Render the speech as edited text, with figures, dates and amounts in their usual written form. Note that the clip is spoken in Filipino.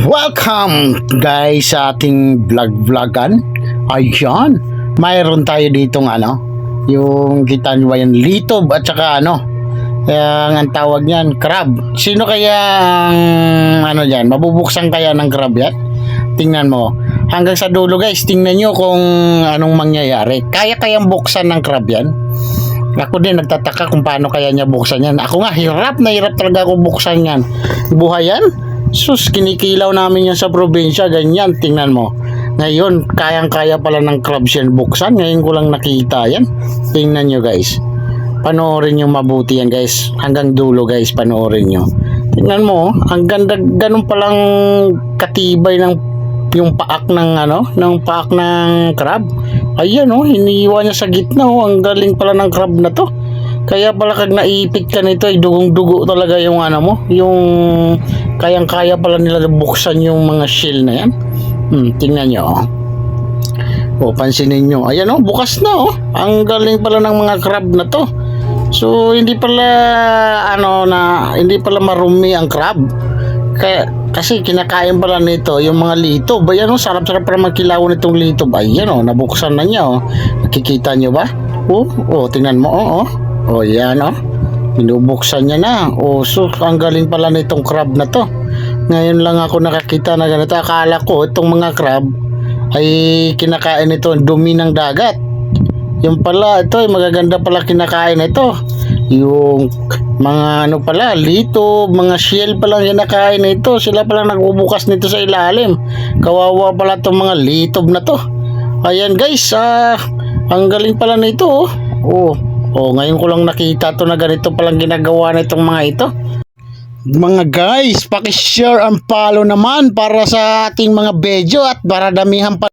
Welcome guys sa ating vlog-vlogan. Ayan, mayroon tayo ditong yung kita nyo ba yan, litob at saka ang tawag niyan, crab. Sino kaya ang yan, mabubuksan kaya ng crab yan? Tingnan mo hanggang sa dulo guys, tingnan nyo kung anong mangyayari. Kayang buksan ng crab yan? Ako din nagtataka kung paano kaya niya buksan yan. Ako nga hirap talaga ako buksan yan. Buhay yan? Sus, kinikilaw namin yan sa probinsya, ganyan, tingnan mo. Ngayon, kayang-kaya pala ng crabs yan buksan. Ngayon ko lang nakita yan. Tingnan nyo guys. Panoorin nyo mabuti yan guys. Hanggang dulo guys, panoorin nyo. Tingnan mo, ang ganda, ganun palang katibay ng yung paak ng paak ng crab. Ayan hiniwa niya sa gitna ang galing pala ng crab na to. Kaya pala kag naipit ka nito ay dugong-dugo talaga yung yung kayang-kaya pala nila buksan yung mga shell na yan. Tingnan nyo pansinin nyo. Ayan bukas na ang galing pala ng mga crab na to. So hindi pala hindi pala marumi ang crab. Kasi kinakain pala nito yung mga litob. Ayan sarap-sarap para magkilawon itong litob. Ayan nabuksan na niya nakikita nyo ba? Tingnan mo yan binubuksan niya na. So ang galing pala nitong crab na to. Ngayon lang ako nakakita na ganito. Akala ko itong mga crab ay kinakain ito dumi ng dagat. Yung pala ito ay magaganda pala kinakain ito. Yung mga pala lito, mga shell pala kinakain ito. Sila pala nagbubukas nito sa ilalim. Kawawa pala itong mga litob na to. Ayan guys, ang galing pala nito ngayon ko lang nakita to na ganito palang ginagawa nitong mga ito. Mga guys, paki-share ang follow naman para sa ating mga video at para damihan pa